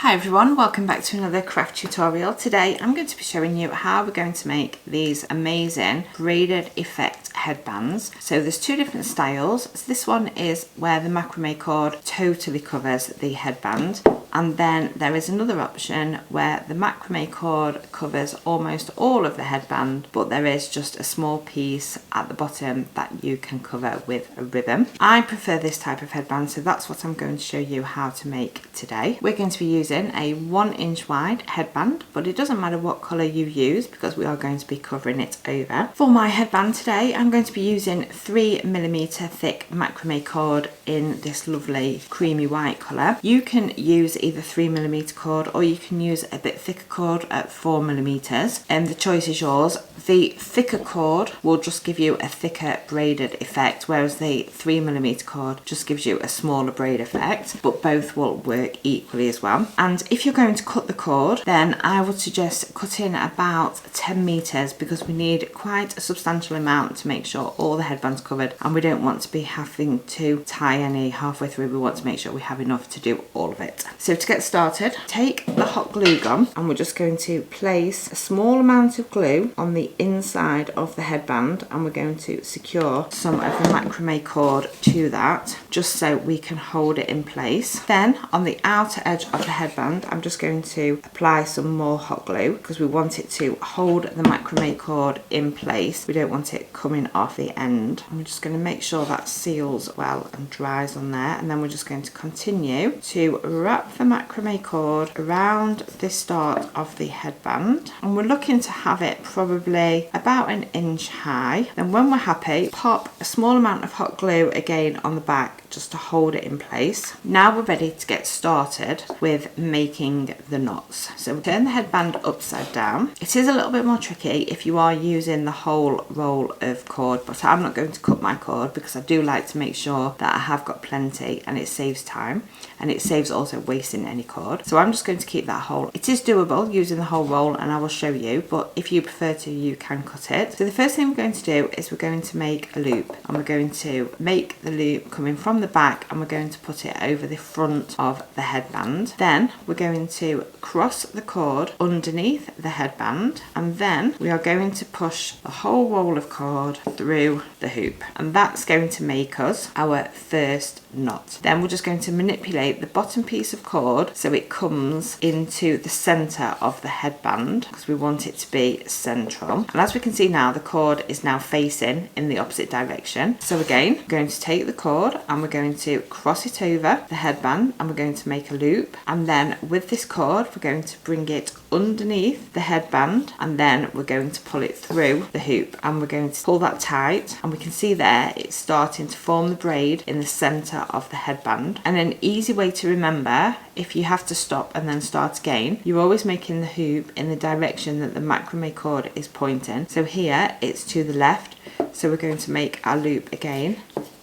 Hi everyone, welcome back to another craft tutorial. Today I'm going to be showing you how we're going to make these amazing braided effect headbands. So there's two different styles. So this one is where the macrame cord totally covers the headband, and then there is another option where the macrame cord covers almost all of the headband, but there is just a small piece at the bottom that you can cover with a ribbon. I prefer this type of headband, so that's what I'm going to show you how to make today. We're going to be using a 1 inch wide headband, but it doesn't matter what colour you use because we are going to be covering it over. For my headband today, I'm going to be using 3mm thick macrame cord in this lovely creamy white colour. You can use either 3mm cord or you can use a bit thicker cord at 4mm, and the choice is yours. The thicker cord will just give you a thicker braided effect, whereas the 3mm cord just gives you a smaller braid effect, but both will work equally as well. And if you're going to cut the cord, then I would suggest cutting about 10 meters because we need quite a substantial amount to make sure all the headband's covered, and we don't want to be having to tie any halfway through. We want to make sure we have enough to do all of it. So to get started, take the hot glue gun and we're just going to place a small amount of glue on the inside of the headband, and we're going to secure some of the macrame cord to that just so we can hold it in place. Then on the outer edge of the headband, I'm just going to apply some more hot glue because we want it to hold the macrame cord in place. We don't want it coming off the end. I'm just going to make sure that seals well and dries on there, and then we're just going to continue to wrap the macrame cord around the start of the headband, and we're looking to have it probably about 1 inch high. Then when we're happy, pop a small amount of hot glue again on the back just to hold it in place. Now we're ready to get started with making the knots. So turn the headband upside down. It is a little bit more tricky if you are using the whole roll of cord, but I'm not going to cut my cord because I do like to make sure that I have got plenty, and it saves time and it saves also wasting any cord. So I'm just going to keep that whole. It is doable using the whole roll, and I will show you, but if you prefer to, you can cut it. So the first thing we're going to do is we're going to make a loop, and we're going to make the loop coming from the back, and we're going to put it over the front of the headband. Then we're going to cross the cord underneath the headband, and then we are going to push the whole roll of cord through the hoop, and that's going to make us our first knot. Then we're just going to manipulate the bottom piece of cord so it comes into the center of the headband because we want it to be central. And as we can see now, the cord is now facing in the opposite direction. So again, we're going to take the cord and we're going to cross it over the headband, and we're going to make a loop, and then with this cord we're going to bring it underneath the headband, and then we're going to pull it through the hoop, and we're going to pull that tight, and we can see there it's starting to form the braid in the center of the headband. And an easy way to remember, if you have to stop and then start again, you're always making the hoop in the direction that the macrame cord is pointing. So here it's to the left, so we're going to make our loop again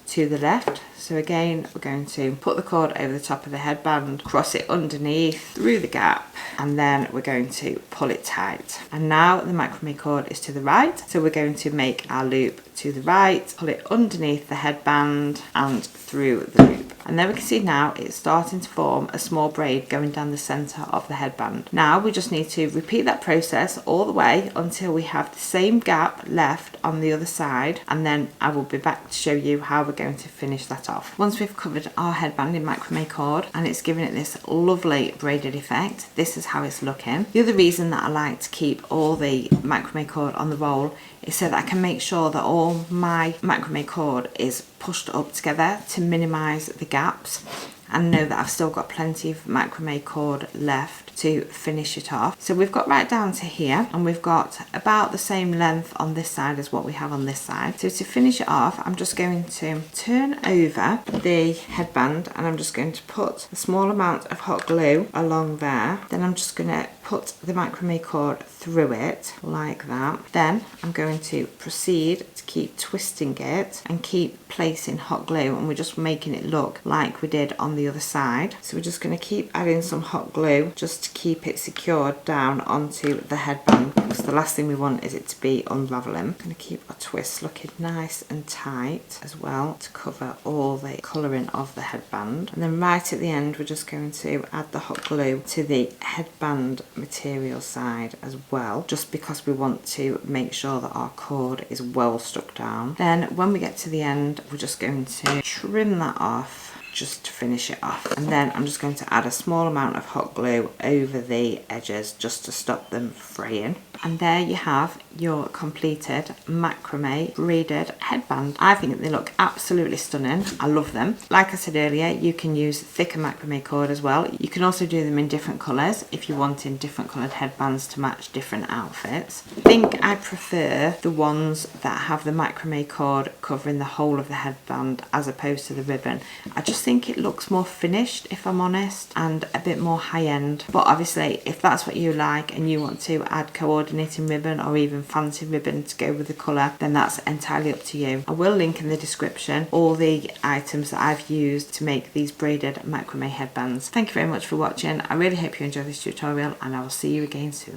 to the left. So again, we're going to put the cord over the top of the headband, cross it underneath through the gap, and then we're going to pull it tight. And now the macrame cord is to the right, so we're going to make our loop to the right, pull it underneath the headband and through the loop. And then we can see now it's starting to form a small braid going down the center of the headband. Now we just need to repeat that process all the way until we have the same gap left on the other side, and then I will be back to show you how we're going to finish that off. Once we've covered our headband in macrame cord and it's given it this lovely braided effect, this is how it's looking. The other reason that I like to keep all the macrame cord on the roll is so that I can make sure that all my macrame cord is pushed up together to minimize the gaps, and know that I've still got plenty of macrame cord left to finish it off. So we've got right down to here, and we've got about the same length on this side as what we have on this side. So to finish it off, I'm just going to turn over the headband, and I'm just going to put a small amount of hot glue along there. Then I'm just going to put the macrame cord through it like that. Then I'm going to proceed to keep twisting it and keep placing hot glue, and we're just making it look like we did on the other side. So we're just going to keep adding some hot glue just to keep it secured down onto the headband, because the last thing we want is it to be unraveling. I'm going to keep our twist looking nice and tight as well to cover all the colouring of the headband. And then right at the end we're just going to add the hot glue to the headband material side as well, just because we want to make sure that our cord is well stuck down. Then when we get to the end, we're just going to trim that off just to finish it off, and then I'm just going to add a small amount of hot glue over the edges just to stop them fraying. And there you have your completed macrame braided headband. I think they look absolutely stunning. I love them. Like I said earlier, you can use thicker macrame cord as well. You can also do them in different colours if you're wanting different coloured headbands to match different outfits. I think I prefer the ones that have the macrame cord covering the whole of the headband as opposed to the ribbon. I just think it looks more finished, if I'm honest, and a bit more high-end. But obviously, if that's what you like and you want to add coordinating ribbon or even fancy ribbon to go with the colour, then that's entirely up to you. I will link in the description all the items that I've used to make these braided macrame headbands. Thank you very much for watching. I really hope you enjoyed this tutorial, and I will see you again soon.